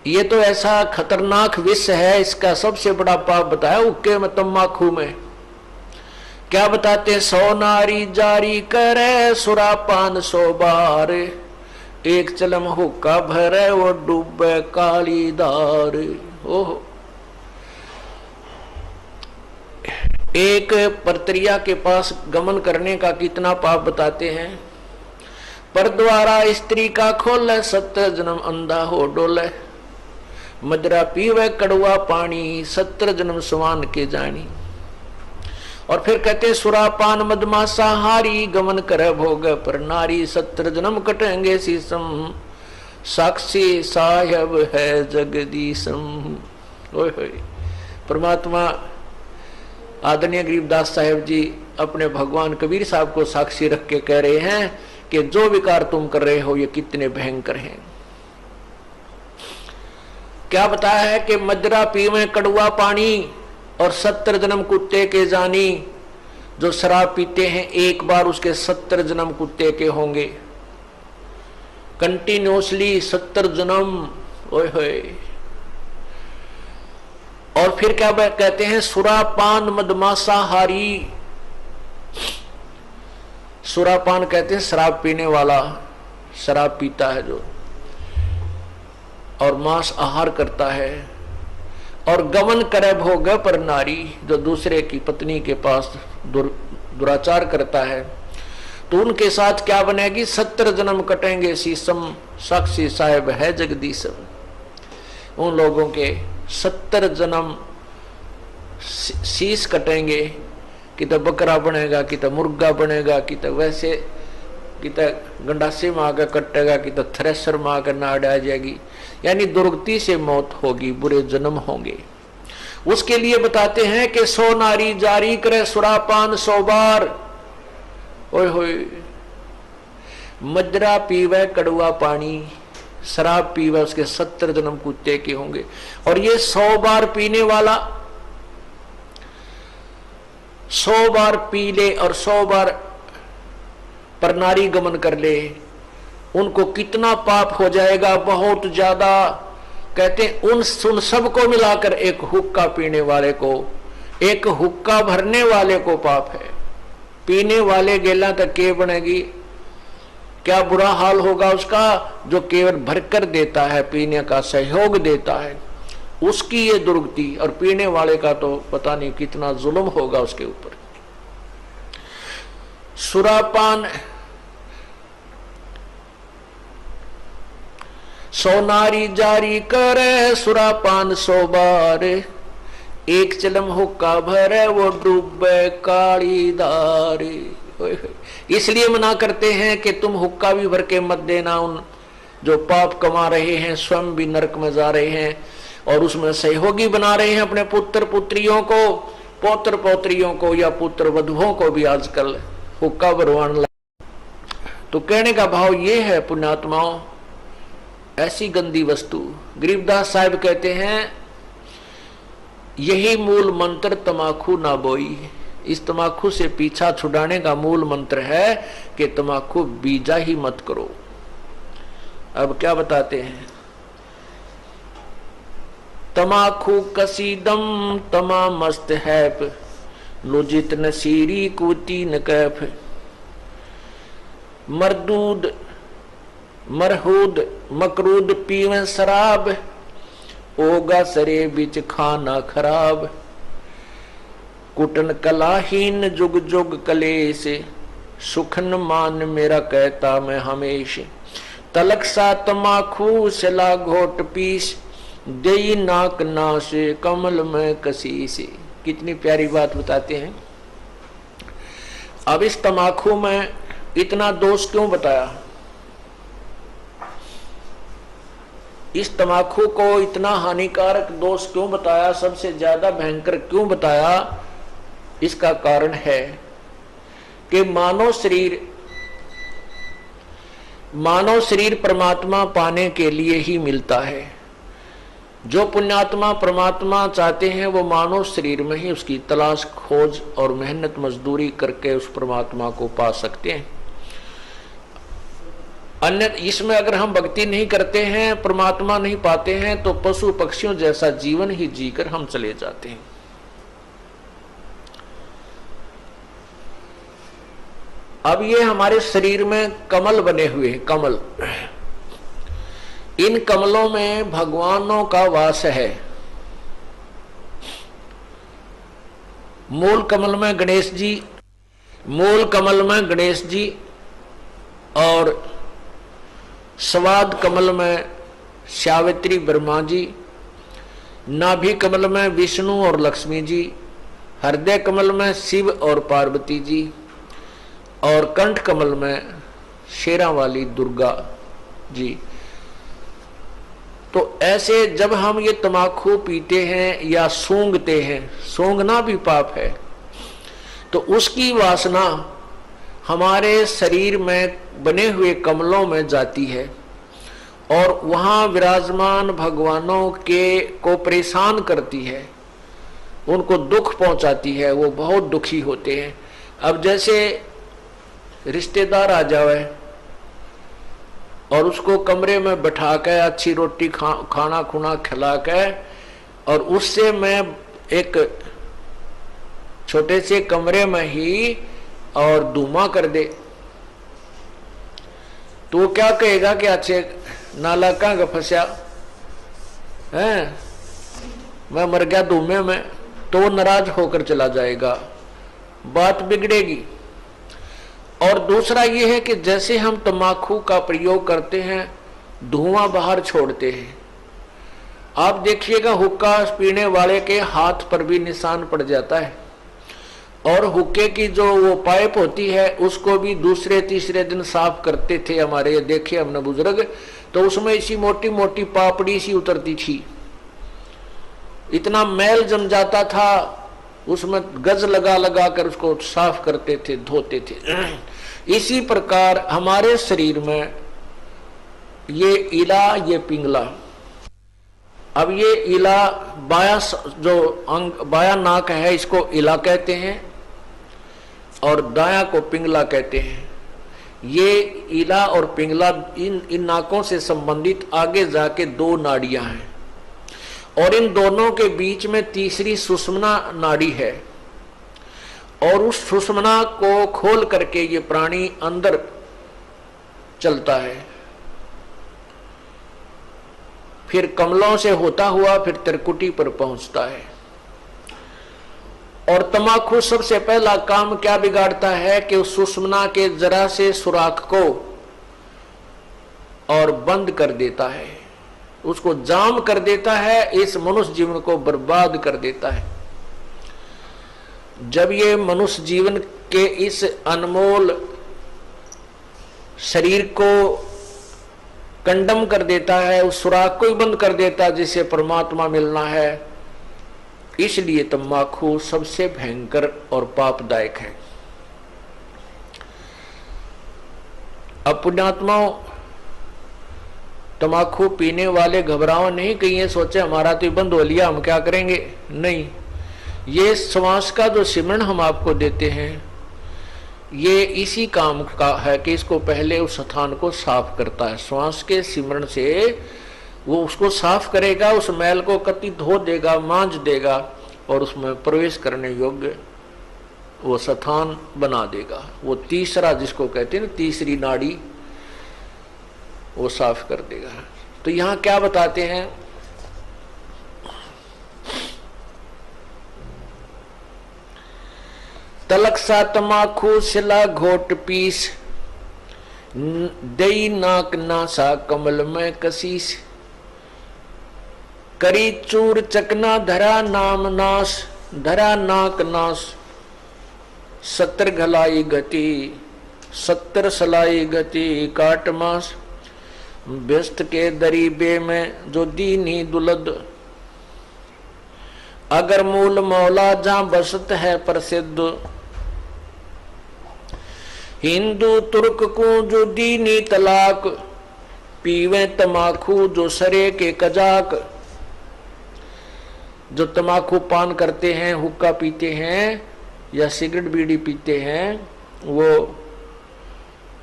ये तो ऐसा खतरनाक विष है, इसका सबसे बड़ा पाप बताया हुक्के में, तम्बाकू में। क्या बताते? 100 नारी जारी करे सुरापान 100 बार, एक चलम हुक्का भरे वो डूबे काली धार। ओहो, एक परत्रिया के पास गमन करने का कितना पाप बताते हैं। पर द्वारा स्त्री का खोले 70 जन्म अंधा हो डोले, मदरा पीवे कड़वा पानी 70 जन्म सुवान के जानी। और फिर कहते सुरापान मदमासा हारी, गमन करे भोग पर नारी 70 जन्म कटेंगे शीसम, साक्षी साहेब है जगदीशम। ओए होए, परमात्मा आदरणीय गरीबदास साहेब जी अपने भगवान कबीर साहब को साक्षी रख के कह रहे हैं कि जो विकार तुम कर रहे हो ये कितने भयंकर हैं। क्या बताया है कि मदरा पीवे कड़वा पानी और 70 जन्म कुत्ते के जानी। जो शराब पीते हैं एक बार उसके 70 जन्म कुत्ते के होंगे, कंटिन्यूसली 70 जन्म। ओए होए, और फिर क्या कहते हैं? सुरापान मदमासा हारी। सुरापान कहते हैं शराब पीने वाला, शराब पीता है जो, और मांस आहार करता है। और गमन करे भोग पर नारी, जो दूसरे की पत्नी के पास दुराचार करता है, तो उनके साथ क्या बनेगी? 70 जन्म कटेंगे शीसम, साक्षी साहेब है जगदीशम। उन लोगों के 70 जन्म शीश कटेंगे, कि तो बकरा बनेगा, कि तो मुर्गा बनेगा, कि तो वैसे, कि तो गंडासी में आकर कटेगा, कि तो थ्रेसर में आकर नाड़ आ जाएगी। यानी दुर्गति से मौत होगी, बुरे जन्म होंगे। उसके लिए बताते हैं कि 100 नारी जारी करे सुरापान 100 बार। ओए होए, मदरा पीवे कड़वा पानी, शराब पीवे उसके 70 जन्म कुत्ते के होंगे। और ये 100 बार पीने वाला 100 बार पी ले और 100 बार पर नारी गमन कर ले, उनको कितना पाप हो जाएगा? बहुत ज्यादा। कहते हैं उन सबको मिलाकर एक हुक्का पीने वाले को, एक हुक्का भरने वाले को पाप है। पीने वाले गेला तक के बनेगी, क्या बुरा हाल होगा उसका जो केवल भरकर देता है, पीने का सहयोग देता है, उसकी ये दुर्गति। और पीने वाले का तो पता नहीं कितना जुल्म होगा उसके ऊपर। सुरापान 100 नारी जारी करे सुरापान 100 बार, एक चलम हुक्का भरे वो डूबे काली धार। इसलिए मना करते हैं कि तुम हुक्का भी भर के मत देना। उन जो पाप कमा रहे हैं स्वयं भी नरक में जा रहे हैं, और उसमें सहयोगी बना रहे हैं अपने पुत्र पुत्रियों को, पौत्र पौत्रियों को, या पुत्र वधुओं को भी आजकल हुक्का भरवाने लगे। तो कहने का भाव ये है पुण्यात्माओं, ऐसी गंदी वस्तु। गरीबदास साहब कहते हैं यही मूल मंत्र तमाकू ना बोई। इस तमाकू से पीछा छुड़ाने का मूल मंत्र है कि तमाकू बीजा ही मत करो। अब क्या बताते हैं? तमाकू कसीदम तमा मस्त है, लुजित नसीरी कुती न कैफ, मरदूद मरहूद मकरूद पीवे शराब, ओगा सरे बिच खाना खराब, कुटन कलाहीन जुग जुग कलेश, सुखन मान मेरा कहता मैं हमेश, तलक सा तमाखू सला घोट पीस, देई नाक नाश कमल में कसीस। कितनी प्यारी बात बताते हैं। अब इस तमाखू में इतना दोष क्यों बताया? इस तमाकू को इतना हानिकारक दोष क्यों बताया? सबसे ज्यादा भयंकर क्यों बताया? इसका कारण है कि मानव शरीर परमात्मा पाने के लिए ही मिलता है। जो पुण्यात्मा परमात्मा चाहते हैं वो मानव शरीर में ही उसकी तलाश खोज और मेहनत मजदूरी करके उस परमात्मा को पा सकते हैं। अन्य इसमें अगर हम भक्ति नहीं करते हैं, परमात्मा नहीं पाते हैं, तो पशु पक्षियों जैसा जीवन ही जीकर हम चले जाते हैं। अब ये हमारे शरीर में कमल बने हुए हैं, कमल, इन कमलों में भगवानों का वास है। मूल कमल में गणेश जी, मूल कमल में गणेश जी, और स्वाद कमल में सावित्री ब्रह्मा जी, नाभि कमल में विष्णु और लक्ष्मी जी, हृदय कमल में शिव और पार्वती जी, और कंठ कमल में शेरा वाली दुर्गा जी। तो ऐसे जब हम ये तमाकू पीते हैं या सूंघते हैं, सूंघना भी पाप है, तो उसकी वासना हमारे शरीर में बने हुए कमलों में जाती है और वहां विराजमान भगवानों के को परेशान करती है, उनको दुख पहुंचाती है, वो बहुत दुखी होते हैं। अब जैसे रिश्तेदार आ जावे और उसको कमरे में बैठा के अच्छी रोटी खाना खुना खिला के, और उससे मैं एक छोटे से कमरे में ही और धुआं कर दे, तो वो क्या कहेगा कि अच्छे नाला कहाँ फंसा है, मैं मर गया धुएं में, तो वो नाराज होकर चला जाएगा, बात बिगड़ेगी। और दूसरा ये है कि जैसे हम तम्बाकू का प्रयोग करते हैं, धुआं बाहर छोड़ते हैं, आप देखिएगा हुक्का पीने वाले के हाथ पर भी निशान पड़ जाता है, और हुक्के की जो वो पाइप होती है उसको भी दूसरे तीसरे दिन साफ करते थे हमारे, ये देखे हमने बुजुर्ग, तो उसमें इसी मोटी मोटी पापड़ी सी उतरती थी, इतना मैल जम जाता था, उसमें गज लगा लगा कर उसको साफ करते थे, धोते थे। इसी प्रकार हमारे शरीर में ये इला, ये पिंगला, अब ये इला बाया जो अंग, बाया नाक है, इसको इला कहते हैं और दाया को पिंगला कहते हैं। ये इला और पिंगला इन नाकों से संबंधित आगे जाके दो नाड़ियां हैं, और इन दोनों के बीच में तीसरी सुषुम्ना नाड़ी है, और उस सुषुम्ना को खोल करके ये प्राणी अंदर चलता है, फिर कमलों से होता हुआ फिर त्रिकुटी पर पहुंचता है। और तमाकू सबसे पहला काम क्या बिगाड़ता है कि उस सुषुम्ना के जरा से सुराख को और बंद कर देता है, उसको जाम कर देता है, इस मनुष्य जीवन को बर्बाद कर देता है। जब ये मनुष्य जीवन के इस अनमोल शरीर को कंडम कर देता है, उस सुराख को ही बंद कर देता है जिसे परमात्मा मिलना है, इसलिए तम्बाकू सबसे भयंकर और पापदायक है। अब पुण्यात्माओं, तम्बाकू पीने वाले घबराओ नहीं कि ये सोचे हमारा तो बंद हो लिया, हम क्या करेंगे, नहीं। ये श्वास का जो सिमरण हम आपको देते हैं, ये इसी काम का है कि इसको पहले उस स्थान को साफ करता है। श्वास के सिमरण से वो उसको साफ करेगा, उस मैल को कति धो देगा, मांझ देगा, और उसमें प्रवेश करने योग्य वो स्थान बना देगा। वो तीसरा जिसको कहते हैं ना, तीसरी नाड़ी, वो साफ कर देगा। तो यहां क्या बताते हैं, तलक सा तमाकू सिला घोट पीस, दई नाक नासा कमल में कसीस, करी चूर चकना धरा नाम नाश, धरा नाक नाश, 70 घलाई गति 70 सलाई गति काट मास, व्यस्त के दरीबे में जो दीनी दुलद, अगर मूल मौला जहां बसत है प्रसिद्ध, हिंदू तुर्क को जो दीनी तलाक, पीवे तमाकू जो सरे के कजाक। जो तमाकू पान करते हैं, हुक्का पीते हैं या सिगरेट बीड़ी पीते हैं, वो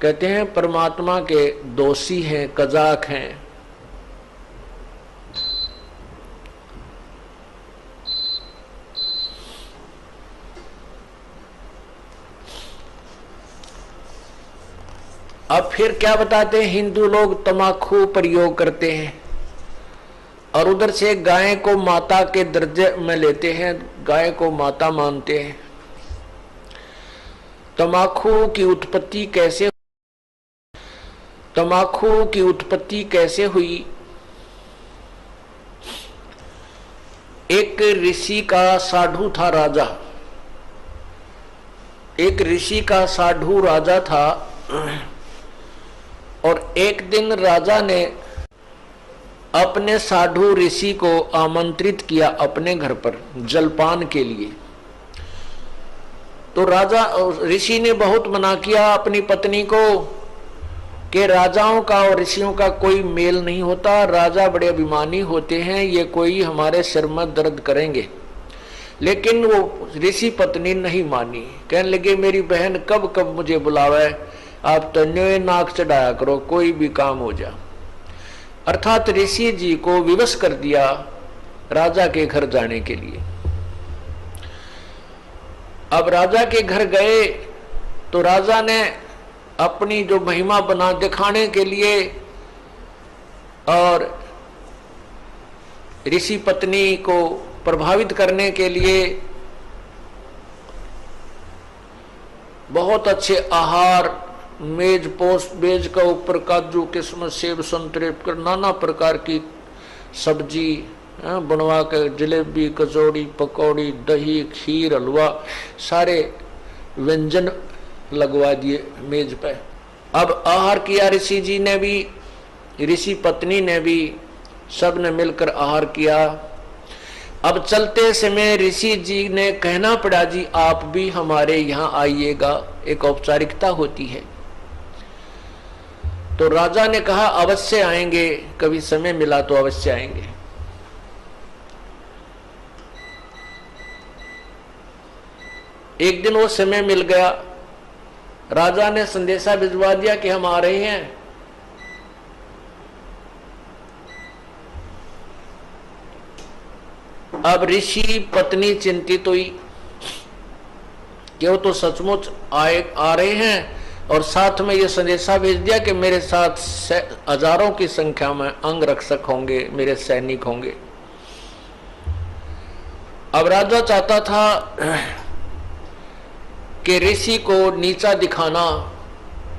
कहते हैं परमात्मा के दोषी हैं, कजाक हैं। अब फिर क्या बताते हैं, हिंदू लोग तम्बाकू प्रयोग करते हैं और उधर से गाय को माता के दर्जे में लेते हैं, गाय को माता मानते हैं। तम्बाकू की उत्पत्ति कैसे हुई? एक ऋषि का साधु था राजा, एक ऋषि का साधु राजा था और एक दिन राजा ने अपने साधु ऋषि को आमंत्रित किया अपने घर पर जलपान के लिए। तो राजा ऋषि ने बहुत मना किया अपनी पत्नी को कि राजाओं का और ऋषियों का कोई मेल नहीं होता, राजा बड़े अभिमानी होते हैं, ये कोई हमारे सिर में दर्द करेंगे। लेकिन वो ऋषि पत्नी नहीं मानी, कहने लगे मेरी बहन कब कब मुझे बुलावे, आप तन्यों नाक चढ़ाया करो, कोई भी काम हो जा। अर्थात ऋषि जी को विवश कर दिया राजा के घर जाने के लिए। अब राजा के घर गए तो राजा ने अपनी जो महिमा बना दिखाने के लिए और ऋषि पत्नी को प्रभावित करने के लिए बहुत अच्छे आहार, मेज पोस मेज का ऊपर काजू किस्मत सेब संतरे कर नाना प्रकार की सब्जी बनवा कर, जलेबी कचौड़ी पकौड़ी दही खीर हलवा सारे व्यंजन लगवा दिए मेज पे। अब आहार किया ऋषि जी ने भी, ऋषि पत्नी ने भी, सब ने मिलकर आहार किया। अब चलते समय ऋषि जी ने कहना पड़ा जी आप भी हमारे यहाँ आइएगा, एक औपचारिकता होती है। तो राजा ने कहा अवश्य आएंगे, कभी समय मिला तो अवश्य आएंगे। एक दिन वो समय मिल गया, राजा ने संदेशा भिजवा दिया कि हम आ रहे हैं। अब ऋषि पत्नी चिंतित हुई कि वो तो सचमुच आ रहे हैं और साथ में ये संदेशा भेज दिया कि मेरे साथ हजारों की संख्या में अंग रक्षक होंगे, मेरे सैनिक होंगे। अब राजा चाहता था कि ऋषि को नीचा दिखाना,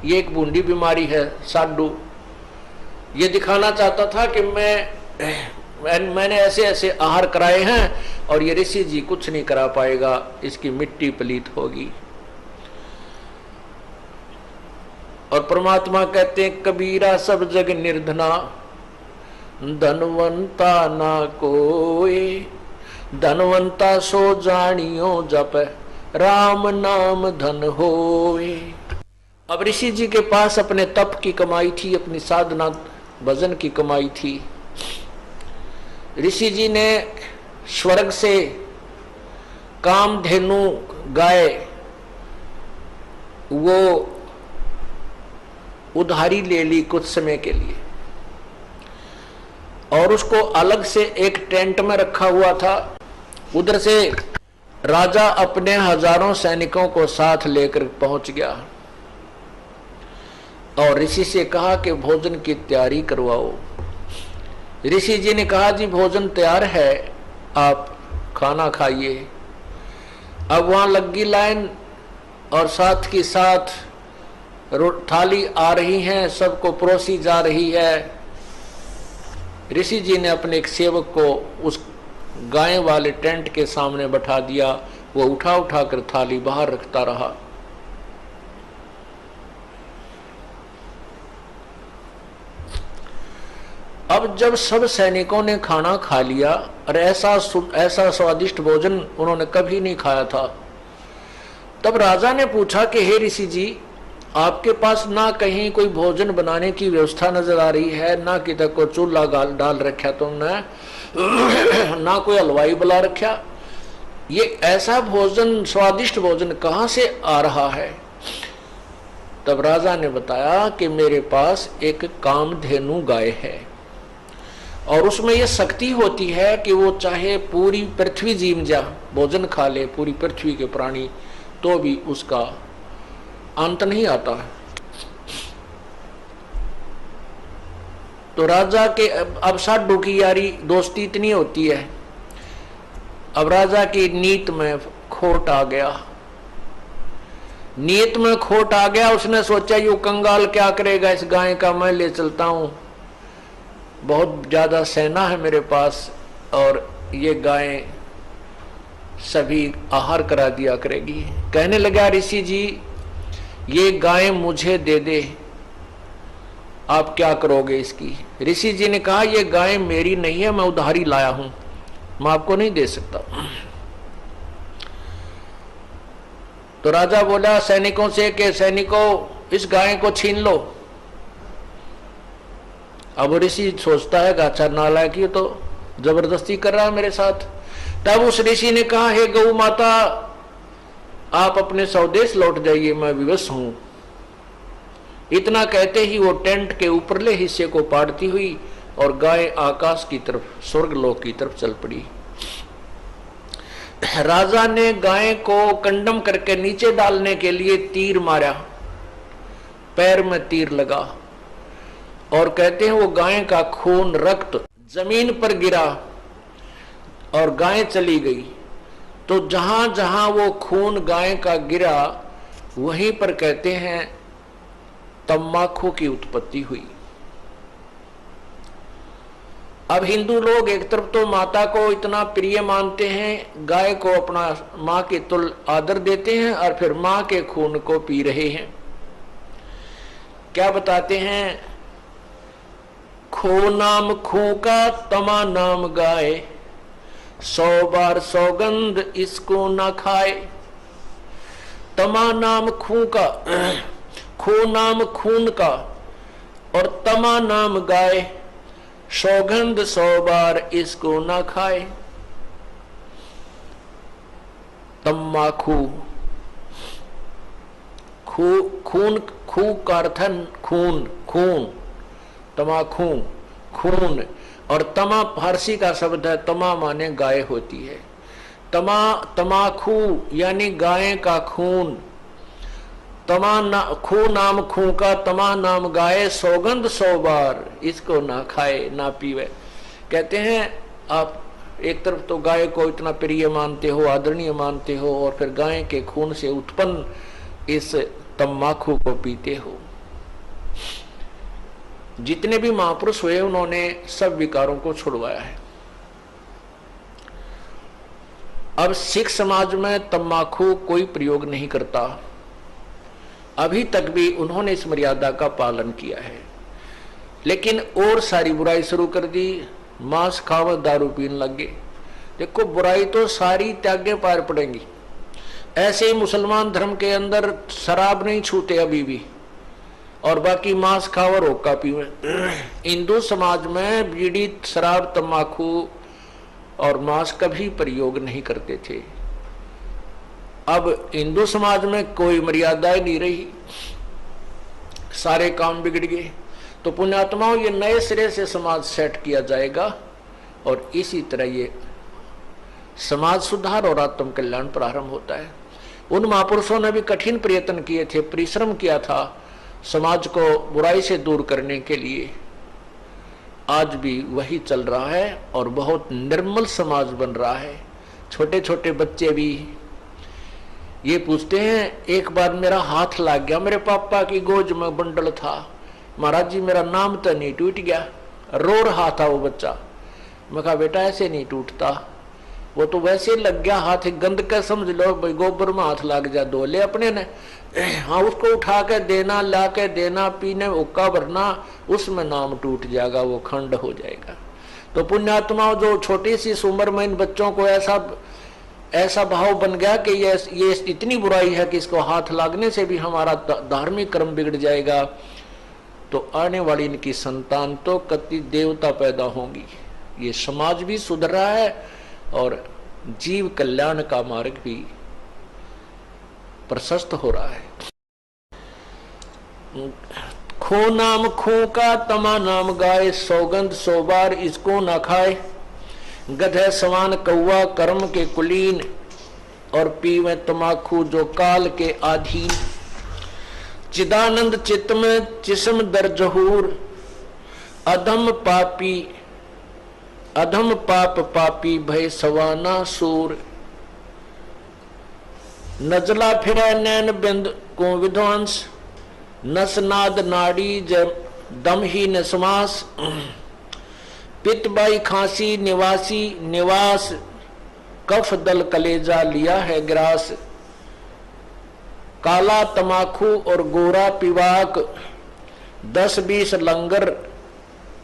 ये एक बूंदी बीमारी है साधु, ये दिखाना चाहता था कि मैंने ऐसे ऐसे आहार कराए हैं और ये ऋषि जी कुछ नहीं करा पाएगा, इसकी मिट्टी पलीत होगी। और परमात्मा कहते हैं कबीरा सब जग निर्धना, धनवंता ना कोई, धनवंता सो जानियो जप राम नाम धन होए। अब ऋषि जी के पास अपने तप की कमाई थी, अपनी साधना भजन की कमाई थी। ऋषि जी ने स्वर्ग से कामधेनु गाय वो उधारी ले ली कुछ समय के लिए और उसको अलग से एक टेंट में रखा हुआ था। उधर से राजा अपने हजारों सैनिकों को साथ लेकर पहुंच गया और ऋषि से कहा कि भोजन की तैयारी करवाओ। ऋषि जी ने कहा जी भोजन तैयार है, आप खाना खाइए। अब वहां लगी लाइन और साथ की साथ थाली आ रही है, सबको परोसी जा रही है। ऋषि जी ने अपने एक सेवक को उस गाय वाले टेंट के सामने बैठा दिया, वो उठा उठा कर थाली बाहर रखता रहा। अब जब सब सैनिकों ने खाना खा लिया और ऐसा स्वादिष्ट भोजन उन्होंने कभी नहीं खाया था, तब राजा ने पूछा कि हे ऋषि जी, आपके पास ना कहीं कोई भोजन बनाने की व्यवस्था नजर आ रही है, ना किधर को चूल्हा डाल रखा तुमने, ना कोई हलवाई बुला रखा, ये ऐसा भोजन स्वादिष्ट भोजन कहाँ से आ रहा है? तब राजा ने बताया कि मेरे पास एक कामधेनु गाय है और उसमें यह शक्ति होती है कि वो चाहे पूरी पृथ्वी जीव जा भोजन खा ले, पूरी पृथ्वी के प्राणी, तो भी उसका अंत नहीं आता है। तो राजा के अब साधु की यारी दोस्ती इतनी होती है। अब राजा की नीत में खोट आ गया, नीयत में खोट आ गया। उसने सोचा यू कंगाल क्या करेगा इस गाय का, मैं ले चलता हूं, बहुत ज्यादा सेना है मेरे पास और ये गाय सभी आहार करा दिया करेगी। कहने लगा ऋषि जी ये गाय मुझे दे दे, आप क्या करोगे इसकी। ऋषि जी ने कहा ये गाय मेरी नहीं है, मैं उधारी लाया हूं, मैं आपको नहीं दे सकता। तो राजा बोला सैनिकों से कि सैनिकों इस गाय को छीन लो। अब ऋषि सोचता है अच्छा नालायक ये तो जबरदस्ती कर रहा है मेरे साथ। तब उस ऋषि ने कहा हे गौ माता आप अपने स्वदेश लौट जाइए, मैं विवश हूं। इतना कहते ही वो टेंट के ऊपरले हिस्से को पाड़ती हुई और गाय आकाश की तरफ, स्वर्गलोक की तरफ चल पड़ी। राजा ने गाय को कंडम करके नीचे डालने के लिए तीर मारा, पैर में तीर लगा और कहते हैं वो गाय का खून रक्त जमीन पर गिरा और गाय चली गई। तो जहां जहां वो खून गाय का गिरा वहीं पर कहते हैं तम्बाकू की उत्पत्ति हुई। अब हिंदू लोग एक तरफ तो माता को इतना प्रिय मानते हैं, गाय को अपना मां के तुल्य आदर देते हैं और फिर मां के खून को पी रहे हैं। क्या बताते हैं, खो नाम खू का तमा नाम गाय, 100 बार सौगंध इसको ना खाए। तमा नाम खू का, खू नाम खून का और तमा नाम गाय, सौगंध 100 बार इसको ना खाए। तम्बाकू, खून, खू का अर्थ खून, खून, तमाखू खून, और तमा फारसी का शब्द है, तमा माने गाय होती है। तमाखू यानी गाय का खून। खू नाम खू का तमा नाम गाय, सौगंध 100 बार इसको ना खाए ना पीवे। कहते हैं आप एक तरफ तो गाय को इतना प्रिय मानते हो, आदरणीय मानते हो, और फिर गाय के खून से उत्पन्न इस तम्बाकू को पीते हो। जितने भी महापुरुष हुए उन्होंने सब विकारों को छुड़वाया है। अब सिख समाज में तम्बाकू कोई प्रयोग नहीं करता, अभी तक भी उन्होंने इस मर्यादा का पालन किया है। लेकिन और सारी बुराई शुरू कर दी, मांस खावत दारू पीने लग गए। देखो बुराई तो सारी त्यागे पार पड़ेंगी। ऐसे ही मुसलमान धर्म के अंदर शराब नहीं छूते अभी भी, और बाकी मांस खावर होका पीवे। हिंदू समाज में बीड़ी, शराब, तंबाकू और मांस कभी प्रयोग नहीं करते थे। अब हिंदू समाज में कोई मर्यादाएं नहीं रही, सारे काम बिगड़ गए। तो पुण्यात्माओं ये नए सिरे से समाज सेट किया जाएगा और इसी तरह ये समाज सुधार और आत्म कल्याण प्रारंभ होता है। उन महापुरुषों ने भी कठिन प्रयत्न किए थे, परिश्रम किया था समाज को बुराई से दूर करने के लिए। आज भी वही चल रहा है और बहुत निर्मल समाज बन रहा है। छोटे छोटे बच्चे भी ये पूछते हैं, एक बार मेरा हाथ लग गया, मेरे पापा की गोद में बंडल था, महाराज जी मेरा नाम तो नहीं टूट गया। रो रहा था वो बच्चा। मैं कहा बेटा ऐसे नहीं टूटता, वो तो वैसे लग गया हाथ, गंद का समझ लो भाई, गोबर में हाथ लग जा धो ले अपने ने। हाँ उसको उठा के देना, ला के देना, पीने उक्का भरना, उसमें नाम टूट जाएगा, वो खंड हो जाएगा। तो पुण्यात्माओं जो छोटी सी उम्र में इन बच्चों को ऐसा भाव बन गया कि ये इतनी बुराई है कि इसको हाथ लागने से भी हमारा धार्मिक कर्म बिगड़ जाएगा, तो आने वाली इनकी संतान तो कति देवता पैदा होंगी। ये समाज भी सुधर रहा है और जीव कल्याण का मार्ग भी प्रशस्त हो रहा है। खो नाम खो का तमा नाम गाय, सौगंध 100 बार इसको ना खाए। गधे समान कौआ कर्म के कुलीन, और पीवे तमाखू जो काल के आधीन। चिदानंद चित्त में जिस्म दर जहूर, अधम पाप पापी भय सवाना सूर। नजला फिरे नैन बिंद को विध्वंस, नसनाद नाड़ी दम ही नसमास। पित्तबाई खांसी निवास, कफ दल कलेजा लिया है ग्रास। काला तमाखू और गोरा पिवाक, 10-20 लंगर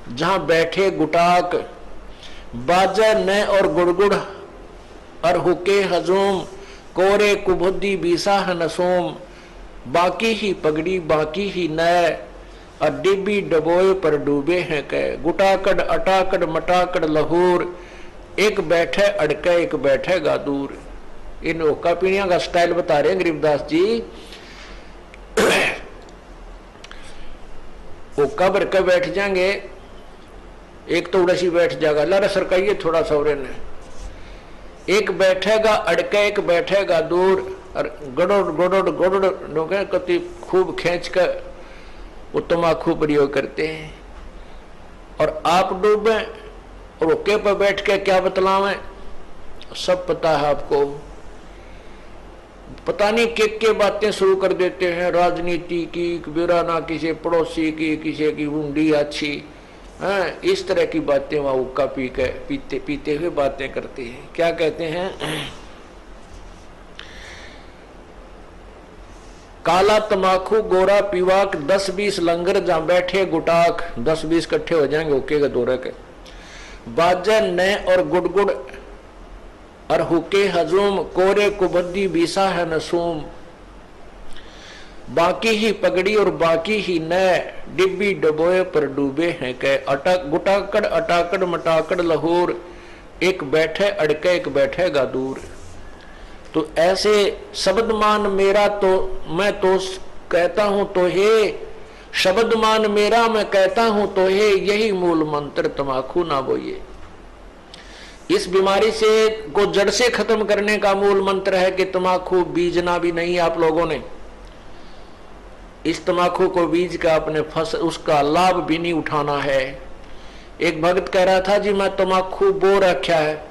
जहां बैठे गुटाक। बाजा न और गुड़गुड़ और हुके हजूम, कोरे कुबुद्धि बीसा है नसोम। बाकी ही पगड़ी बाकी ही नय, और डिब्बी डबोए पर डूबे हैं कै। गुटाकड़ अटाकड़ मटाकड़ लहूर, एक बैठे अड़के एक बैठेगा दूर। इन ओका पीढ़ियां का स्टाइल बता रहे हैं गरीबदास जी। ओका भर के बैठ जाएंगे, एक तो उड़सी बैठ जाएगा, लड़ सरकाइए थोड़ा सौरे ने। एक बैठेगा अड़के एक बैठेगा दूर, और गड़ोड़ गोड़ोड़ गोड़ोड़ कति खूब खींच कर वो तमाखू प्रयोग करते हैं। और आप डूबे और ओके पर बैठ के क्या बतलावें, सब पता है आपको। पता नहीं के बातें शुरू कर देते हैं, राजनीति की, बिराना किसी पड़ोसी की, किसी की हुंडी अच्छी, इस तरह की बातें वहां हुक्का पीते हुए बातें करते हैं। क्या कहते हैं, काला तमाखू गोरा पीवाक, 10-20 लंगर जहां बैठे गुटाक। 10-20 इकट्ठे हो जाएंगे ओके के दौरे के। बाजे न और गुड़गुड़ और हुके हजूम, कोरे कुबद्दी बीसा है नसूम। बाकी ही पगड़ी और बाकी ही नय, डिब्बी डबोए पर डूबे हैं कै। गुटाकड़ अटाकड़ मटाकड़ लहूर, एक बैठे अड़के एक बैठेगा दूर। तो ऐसे शब्द मान मेरा तो मैं तो कहता हूं तो हे, शब्द मान मेरा मैं कहता हूं तो हे, यही मूल मंत्र तमाखू ना बोइए। इस बीमारी से को जड़ से खत्म करने का मूल मंत्र है कि तमाखू बीजना भी नहीं। आप लोगों ने इस तमाखू को बीज का अपने उसका लाभ भी नहीं उठाना है। एक भक्त कह रहा था जी मैं तमाखू बो रखा है,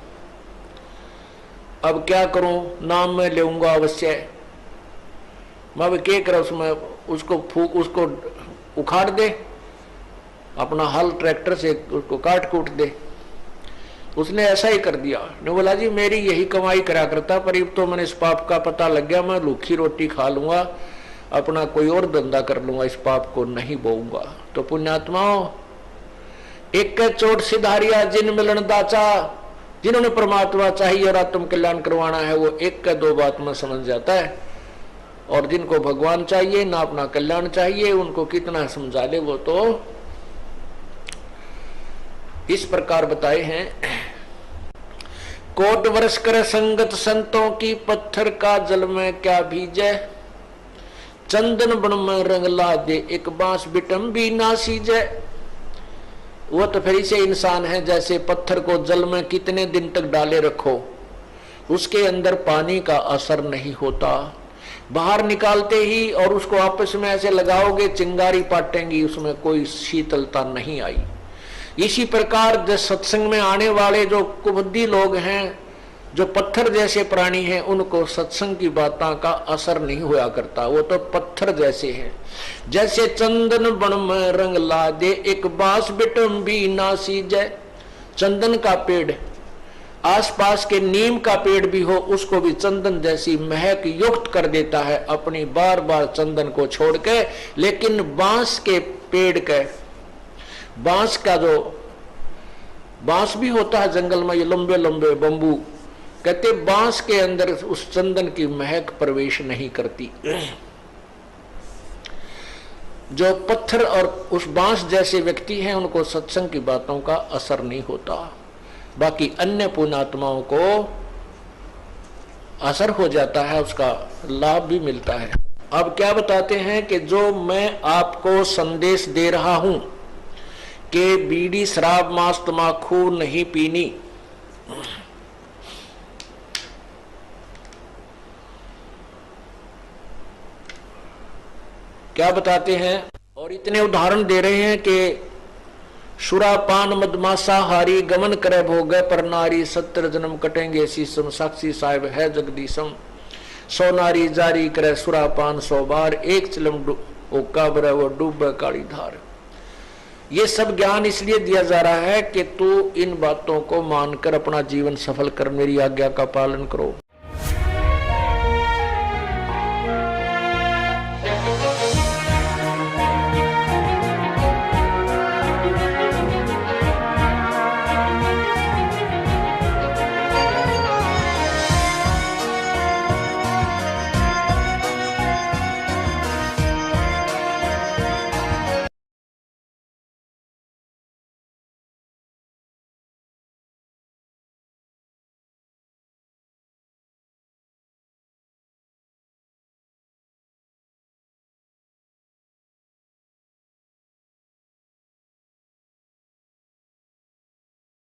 अब क्या करूं, नाम में लेऊंगा अवश्य। मैं क्या करा, उसमें उसको उखाड़ दे, अपना हल ट्रैक्टर से उसको काट कूट दे। उसने ऐसा ही कर दिया। ने बोला जी मेरी यही कमाई करा करता, पर अब तो मैंने इस पाप का पता लग गया, मैं लूखी रोटी खा लूंगा, अपना कोई और धंधा कर लूंगा, इस पाप को नहीं बोऊंगा। तो पुण्यात्माओं, एक चोट सिधारिया जिन मिलन दाचा, जिन्होंने परमात्मा चाहिए और आत्म कल्याण करवाना है, वो एक का दो बात में समझ जाता है। और जिनको भगवान चाहिए ना अपना कल्याण चाहिए, उनको कितना समझा ले वो तो इस प्रकार बताए हैं। कोट वर्ष कर संगत संतों की, पत्थर का जल में क्या भीजे। चंदन बन में रंग ला दे, एक बांस बिटम भी ना सीजे। वो तो फिर से इंसान है, जैसे पत्थर को जल में कितने दिन तक डाले रखो, उसके अंदर पानी का असर नहीं होता। बाहर निकालते ही और उसको आपस में ऐसे लगाओगे, चिंगारी पाटेंगी, उसमें कोई शीतलता नहीं आई। इसी प्रकार जो सत्संग में आने वाले जो कुबुद्धि लोग हैं, जो पत्थर जैसे प्राणी हैं, उनको सत्संग की बातों का असर नहीं हुआ करता। वो तो पत्थर जैसे हैं। जैसे चंदन बन में रंग ला दे, एक बांस बिटम भी ना सीजे। चंदन का पेड़, आसपास के नीम का पेड़ भी हो, उसको भी चंदन जैसी महक युक्त कर देता है अपनी बार बार चंदन को छोड़ के। लेकिन बांस के पेड़ के, बांस का जो बांस भी होता है जंगल में, ये लंबे लंबे बंबू, कहते बांस के अंदर उस चंदन की महक प्रवेश नहीं करती। जो पत्थर और उस बांस जैसे व्यक्ति हैं, उनको सत्संग की बातों का असर नहीं होता। बाकी अन्य पुण्यात्माओं को असर हो जाता है, उसका लाभ भी मिलता है। अब क्या बताते हैं कि जो मैं आपको संदेश दे रहा हूं कि बीड़ी शराब मांस तमाकू नहीं पीनी, क्या बताते हैं, और इतने उदाहरण दे रहे हैं कि सुरापान मदमासाहारी गमन करे भोगे पर नारी 70 जन्म कटेंगे शीशम साक्षी साहिब है जगदीशम। 100 नारी जारी करे सुरापान 100 बार, एक चिलम ओका भरे वो डूबे काली धार। ये सब ज्ञान इसलिए दिया जा रहा है कि तू इन बातों को मानकर अपना जीवन सफल कर, मेरी आज्ञा का पालन करो।